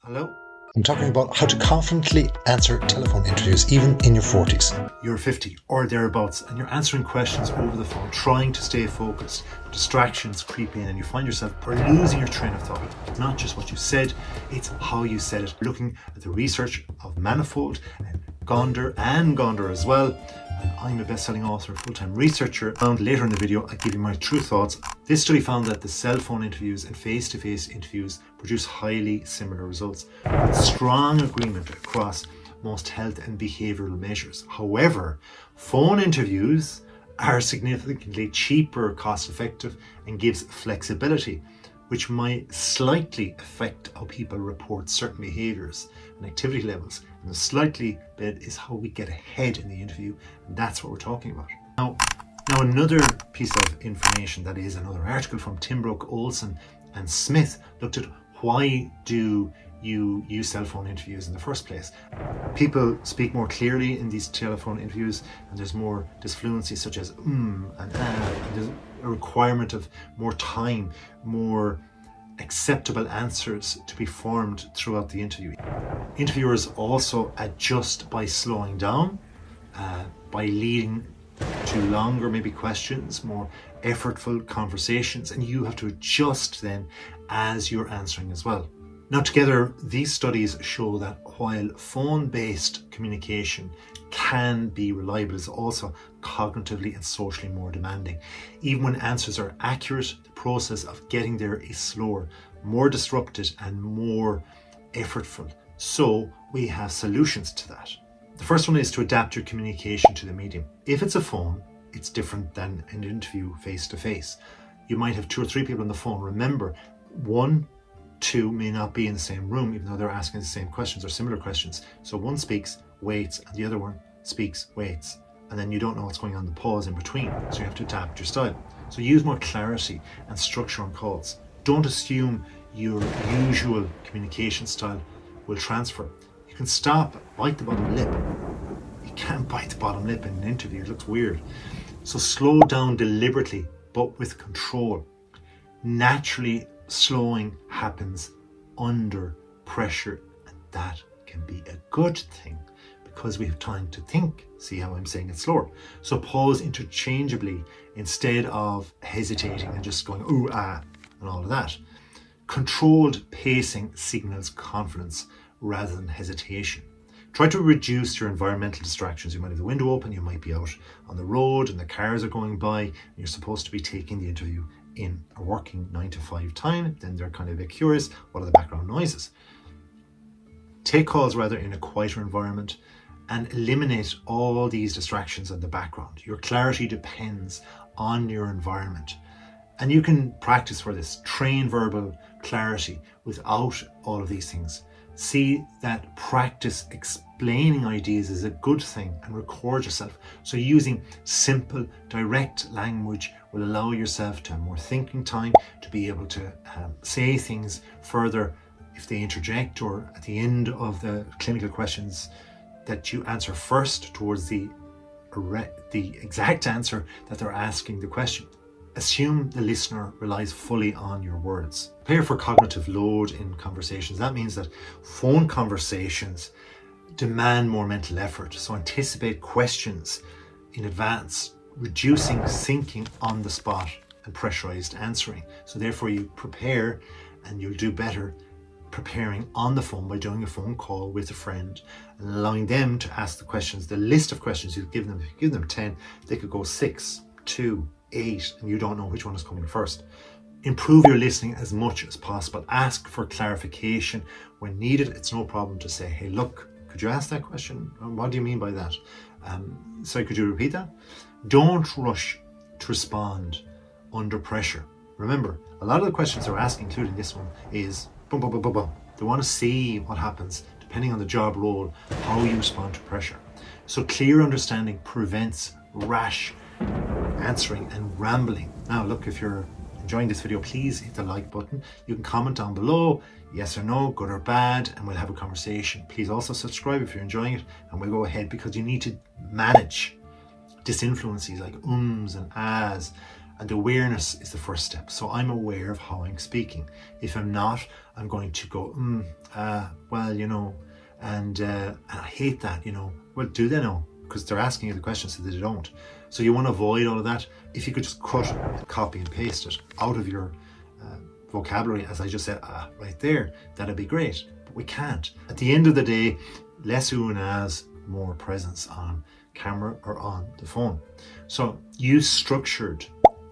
Hello? I'm talking about how to confidently answer telephone interviews, even in your 40s. You're 50 or thereabouts and you're answering questions over the phone, trying to stay focused. Distractions creep in and you find yourself losing your train of thought. It's not just what you said, it's how you said it. Looking at the research of Manifold and Gondor as well. And I'm a best-selling author, full-time researcher. And later in the video, I give you my true thoughts. This study found that the cell phone interviews and face-to-face interviews produce highly similar results, with strong agreement across most health and behavioural measures. However, phone interviews are significantly cheaper, cost-effective, and gives flexibility, which might slightly affect how people report certain behaviours and activity levels. And the slightly bit is how we get ahead in the interview, and that's what we're talking about. Now another piece of information, that is another article from Timbrook, Olson and Smith, looked at why do you use cell phone interviews in the first place. People speak more clearly in these telephone interviews, and there's more disfluency such as and and there's a requirement of more time, more acceptable answers to be formed throughout the interview. Interviewers also adjust by slowing down, by leading to longer maybe questions, more effortful conversations, and you have to adjust then as you're answering as well. Now together, these studies show that while phone-based communication can be reliable, it's also cognitively and socially more demanding. Even when answers are accurate, the process of getting there is slower, more disrupted and more effortful. So we have solutions to that. The first one is to adapt your communication to the medium. If it's a phone, it's different than an interview face-to-face. You might have 2 or 3 people on the phone. Remember, 1, 2 may not be in the same room, even though they're asking the same questions or similar questions. So one speaks, waits, and the other one speaks, waits. And then you don't know what's going on, the pause in between. So you have to adapt your style. So use more clarity and structure on calls. Don't assume your usual communication style will transfer. You can stop, bite the bottom lip. You can't bite the bottom lip in an interview, it looks weird. So slow down deliberately, but with control. Naturally, slowing happens under pressure, and that can be a good thing because we have time to think. See how I'm saying it slower? So pause interchangeably instead of hesitating and just going ooh, ah, and all of that. Controlled pacing signals confidence rather than hesitation. Try to reduce your environmental distractions. You might have the window open, you might be out on the road and the cars are going by, and you're supposed to be taking the interview in a working 9 to 5 time. Then they're kind of a bit curious, what are the background noises? Take calls rather in a quieter environment and eliminate all these distractions in the background. Your clarity depends on your environment. And you can practice for this. Train verbal clarity without all of these things. See that practice explaining ideas is a good thing and record yourself. So using simple, direct language will allow yourself to have more thinking time, to be able to say things further if they interject, or at the end of the clinical questions that you answer first towards the exact answer that they're asking the question. Assume the listener relies fully on your words. Prepare for cognitive load in conversations. That means that phone conversations demand more mental effort. So anticipate questions in advance, reducing thinking on the spot and pressurized answering. So therefore you prepare, and you'll do better preparing on the phone by doing a phone call with a friend and allowing them to ask the questions. The list of questions you've given them, if you give them 10, they could go 6, 2, 8, and you don't know which one is coming first. Improve your listening as much as possible. Ask for clarification when needed. It's no problem to say, hey, look, could you ask that question? What do you mean by that? Sorry, could you repeat that? Don't rush to respond under pressure. Remember, a lot of the questions they're asking, including this one, is boom, boom, boom, boom, boom. They want to see what happens, depending on the job role, how you respond to pressure. So clear understanding prevents rash answering and rambling. Now look, if you're enjoying this video, please hit the like button. You can comment down below, yes or no, good or bad, and we'll have a conversation. Please also subscribe if you're enjoying it, and we'll go ahead, because you need to manage disinfluences like ums and ahs And awareness is the first step. So I'm aware of how I'm speaking. If I'm not, I'm going to go, well, you know, and I hate that, you know. Well, do they know? Because they're asking you the question so they don't. So you want to avoid all of that. If you could just cut, copy and paste it out of your vocabulary, as I just said, right there, that'd be great. But we can't. At the end of the day, less ooh and ahs, more presence on camera or on the phone. So use structured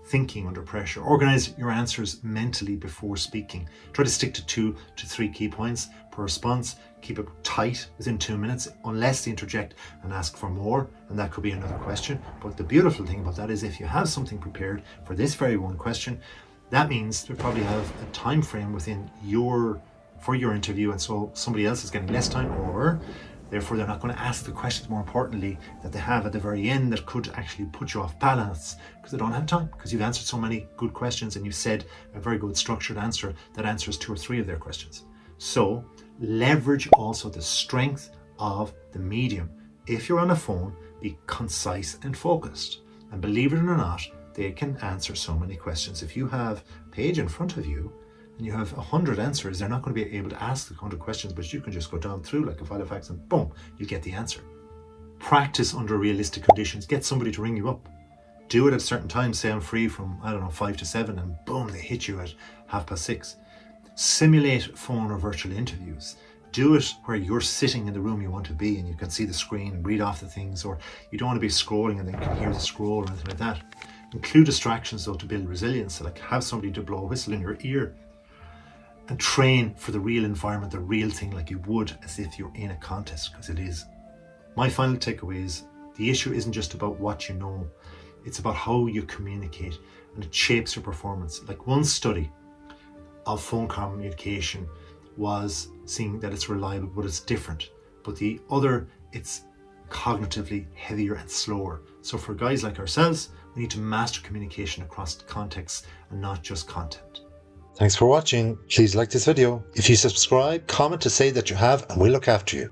thinking under pressure. Organize your answers mentally before speaking. Try to stick to 2 to 3 key points per response. Keep it tight within 2 minutes, unless they interject and ask for more, and that could be another question. But the beautiful thing about that is if you have something prepared for this very one question, that means you probably have a time frame within for your interview, and so somebody else is getting less time, or therefore they're not going to ask the questions, more importantly, that they have at the very end that could actually put you off balance because they don't have time, because you've answered so many good questions and you've said a very good structured answer that answers 2 or 3 of their questions. So leverage also the strength of the medium. If you're on a phone, be concise and focused. And believe it or not, they can answer so many questions. If you have a page in front of you and you have 100 answers, they're not going to be able to ask the 100 questions, but you can just go down through like a file of facts and boom, you get the answer. Practice under realistic conditions. Get somebody to ring you up. Do it at certain times. Say I'm free from, 5 to 7, and boom, they hit you at 6:30. Simulate phone or virtual interviews. Do it where you're sitting in the room you want to be and you can see the screen and read off the things, or you don't want to be scrolling and then you can hear the scroll or anything like that. Include distractions though to build resilience, like have somebody to blow a whistle in your ear, and train for the real environment, the real thing, like you would as if you're in a contest, because it is. My final takeaway is the issue isn't just about what you know, it's about how you communicate, and it shapes your performance. Like one study of phone communication was seeing that it's reliable, but it's different. But the other, it's cognitively heavier and slower. So for guys like ourselves, we need to master communication across contexts and not just content. Thanks for watching. Please like this video. If you subscribe, comment to say that you have, and we'll look after you.